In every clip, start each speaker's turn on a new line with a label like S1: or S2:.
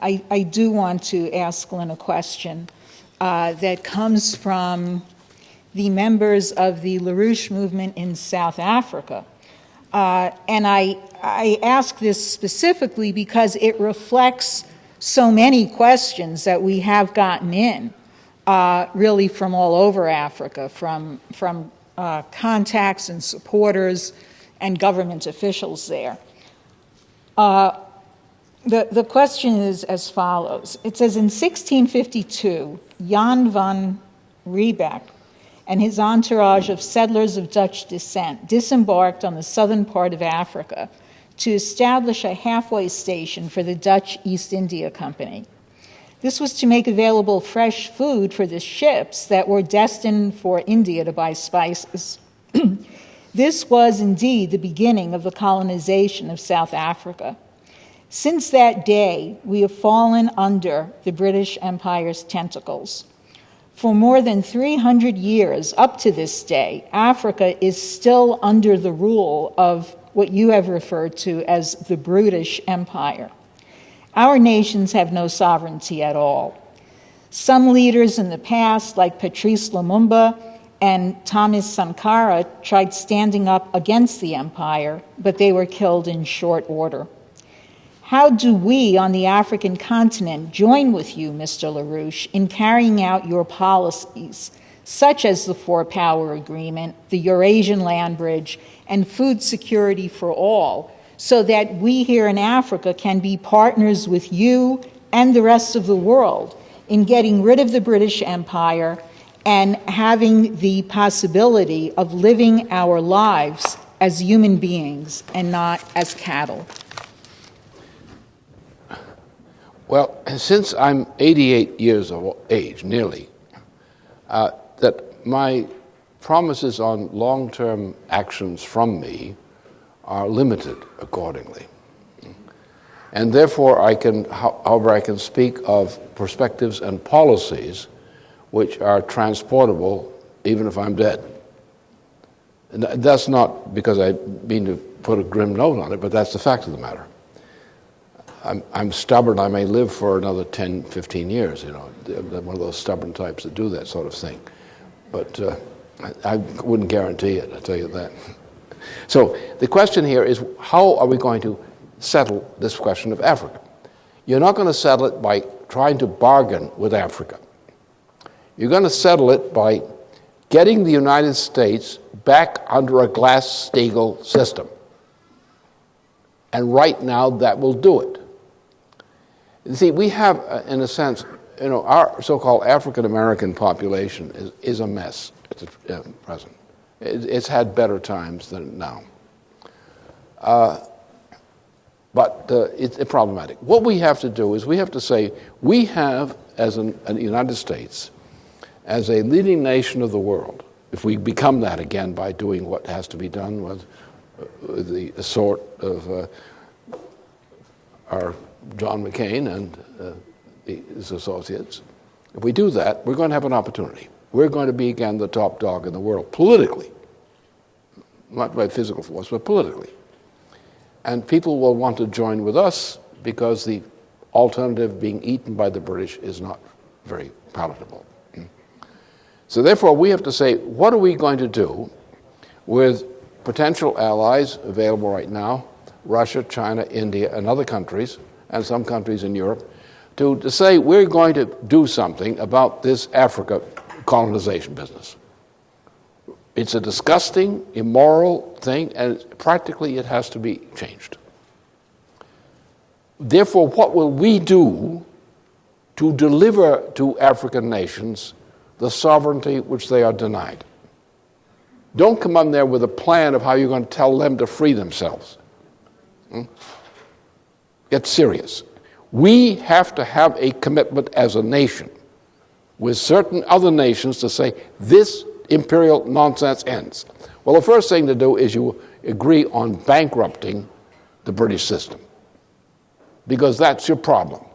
S1: I do want to ask Lynn a question that comes from the members of the LaRouche movement in South Africa. And I ask this specifically because it reflects so many questions that we have gotten in, really from all over Africa, from contacts and supporters and government officials there. The question is as follows. It says, in 1652, Jan van Riebeck and his entourage of settlers of Dutch descent disembarked on the southern part of Africa to establish a halfway station for the Dutch East India Company. This was to make available fresh food for the ships that were destined for India to buy spices. This was indeed the beginning of the colonization of South Africa. Since that day, we have fallen under the British Empire's tentacles. For more than 300 years, up to this day, Africa is still under the rule of what you have referred to as the British Empire. Our nations have no sovereignty at all. Some leaders in the past, like Patrice Lumumba and Thomas Sankara, tried standing up against the empire, but they were killed in short order. How do we on the African continent join with you, Mr. LaRouche, in carrying out your policies, such as the Four-Power Agreement, the Eurasian Land Bridge, and food security for all, so that we here in Africa can be partners with you and the rest of the world in getting rid of the British Empire and having the possibility of living our lives as human beings and not as cattle?
S2: Well, since I'm 88 years of age, nearly, that my promises on long-term actions from me are limited accordingly. And therefore, I can speak of perspectives and policies which are transportable even if I'm dead. And that's not because I mean to put a grim note on it, but that's the fact of the matter. I'm stubborn. I may live for another 10, 15 years, I'm one of those stubborn types that do that sort of thing. But I wouldn't guarantee it, I'll tell you that. So the question here is, how are we going to settle this question of Africa? You're not going to settle it by trying to bargain with Africa. You're going to settle it by getting the United States back under a Glass-Steagall system. And right now, that will do it. You see, we have, in a sense, our so-called African-American population is a mess at the present. It's had better times than now. But it's problematic. What we have to do is we have to say, we have, as a United States, as a leading nation of the world, if we become that again by doing what has to be done with the sort of our John McCain and his associates, if we do that, we're going to have an opportunity. We're going to be again the top dog in the world, politically. Not by physical force, but politically. And people will want to join with us because the alternative, being eaten by the British, is not very palatable. So therefore, we have to say, what are we going to do with potential allies available right now, Russia, China, India, and other countries, and some countries in Europe, to say we're going to do something about this Africa colonization business. It's a disgusting, immoral thing, and practically it has to be changed. Therefore, what will we do to deliver to African nations the sovereignty which they are denied? Don't come on there with a plan of how you're going to tell them to free themselves. Get serious. We have to have a commitment as a nation with certain other nations to say, this imperial nonsense ends. Well, the first thing to do is you agree on bankrupting the British system, because that's your problem.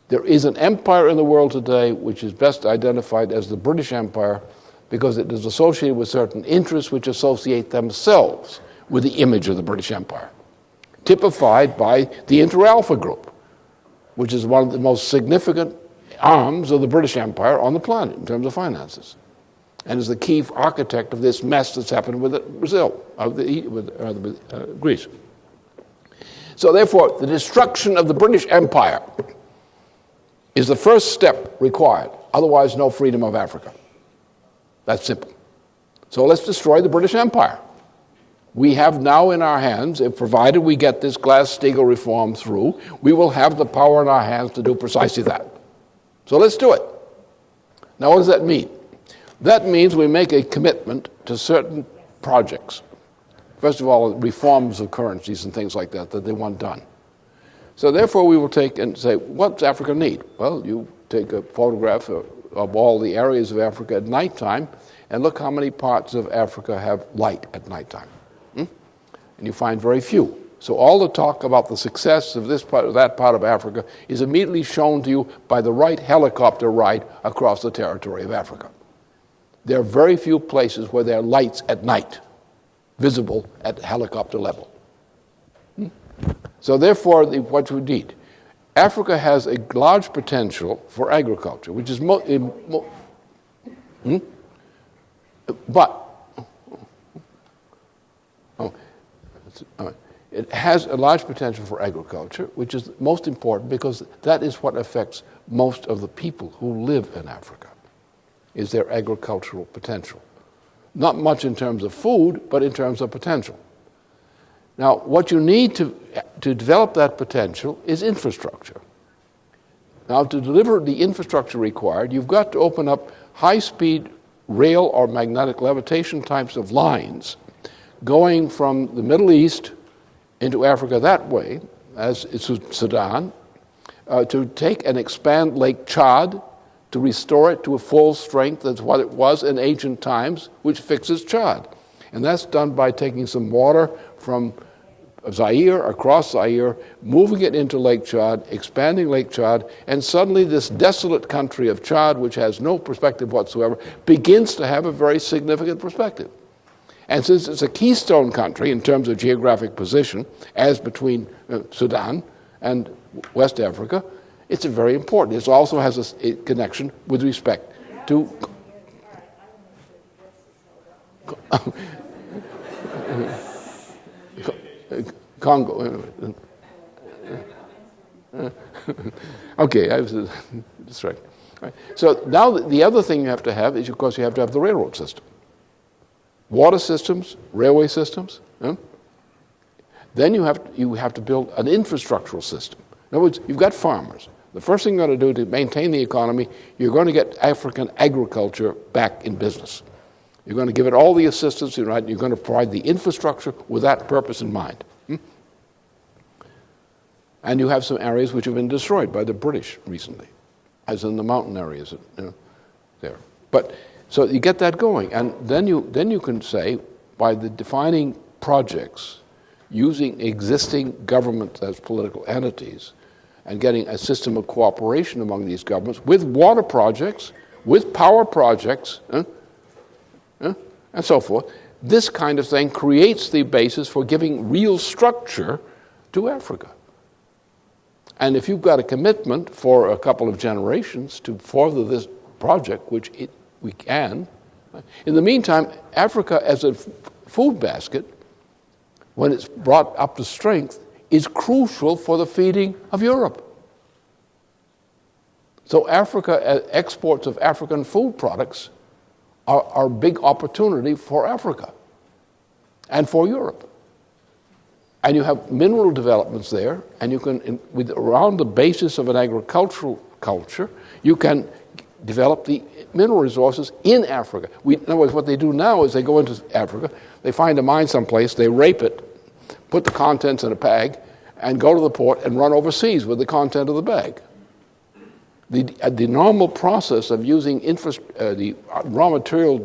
S2: There is an empire in the world today which is best identified as the British Empire because it is associated with certain interests which associate themselves with the image of the British Empire, typified by the Inter-Alpha Group. which is one of the most significant arms of the British Empire on the planet in terms of finances, and is the key architect of this mess that's happened with Brazil, with Greece. So therefore, the destruction of the British Empire is the first step required. Otherwise, no freedom of Africa. That's simple. So let's destroy the British Empire. We have now in our hands, if provided we get this Glass-Steagall reform through, we will have the power in our hands to do precisely that. So let's do it. Now, what does that mean? That means we make a commitment to certain projects. First of all, reforms of currencies and things like that they want done. So therefore, we will take and say, what does Africa need? Well, you take a photograph of all the areas of Africa at nighttime and look how many parts of Africa have light at nighttime. And you find very few. So all the talk about the success of this part, that part of Africa is immediately shown to you by the right helicopter ride across the territory of Africa. There are very few places where there are lights at night, visible at helicopter level. So therefore, what we need, Africa has a large potential for agriculture, which is it has a large potential for agriculture, which is most important because that is what affects most of the people who live in Africa, is their agricultural potential. Not much in terms of food, but in terms of potential. Now, what you need to develop that potential is infrastructure. Now, to deliver the infrastructure required, you've got to open up high-speed rail or magnetic levitation types of lines going from the Middle East into Africa that way, as is Sudan, to take and expand Lake Chad, to restore it to a full strength as what it was in ancient times, which fixes Chad. And that's done by taking some water from Zaire, across Zaire, moving it into Lake Chad, expanding Lake Chad, and suddenly this desolate country of Chad, which has no perspective whatsoever, begins to have a very significant perspective. And since it's a keystone country in terms of geographic position, as between Sudan and West Africa, it's very important. It also has a connection with respect to Congo. Okay, I was distracted. Right. So now the other thing you have to have is, of course, you have to have the railroad system. Water systems, railway systems. Then you have to build an infrastructural system. In other words, you've got farmers. The first thing you're going to do to maintain the economy, you're going to get African agriculture back in business. You're going to give it all the assistance, right? You're going to provide the infrastructure with that purpose in mind. And you have some areas which have been destroyed by the British recently, as in the mountain areas there. But so you get that going, and then you can say, by the defining projects, using existing governments as political entities, and getting a system of cooperation among these governments with water projects, with power projects, and so forth. This kind of thing creates the basis for giving real structure to Africa. And if you've got a commitment for a couple of generations to further this project, which we can, in the meantime, Africa as a food basket, when it's brought up to strength, is crucial for the feeding of Europe. So Africa, exports of African food products are a big opportunity for Africa and for Europe. And you have mineral developments there, and you can, around the basis of an agricultural culture, you can develop the mineral resources in Africa. In other words, what they do now is they go into Africa, they find a mine someplace, they rape it, put the contents in a bag, and go to the port and run overseas with the content of the bag. The normal process of using the raw material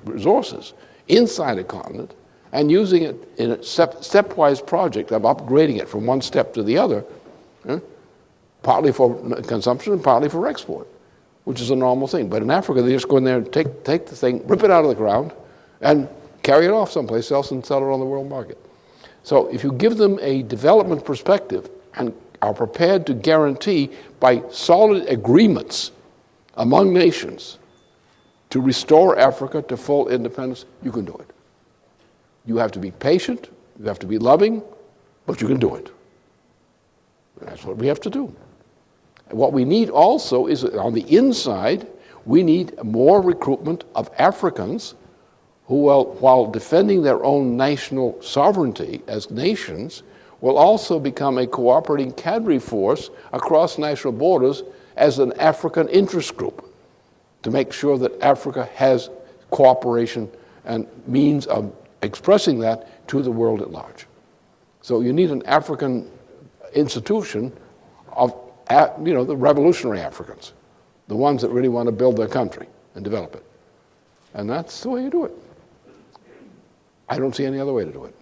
S2: resources inside a continent and using it in a stepwise project of upgrading it from one step to the other, partly for consumption and partly for export, which is a normal thing. But in Africa, they just go in there and take the thing, rip it out of the ground, and carry it off someplace else and sell it on the world market. So if you give them a development perspective and are prepared to guarantee by solid agreements among nations to restore Africa to full independence, you can do it. You have to be patient, you have to be loving, but you can do it. That's what we have to do. And what we need also is, on the inside, we need more recruitment of Africans who, while defending their own national sovereignty as nations, will also become a cooperating cadre force across national borders as an African interest group to make sure that Africa has cooperation and means of expressing that to the world at large. So you need an African institution of, the revolutionary Africans, the ones that really want to build their country and develop it. And that's the way you do it. I don't see any other way to do it.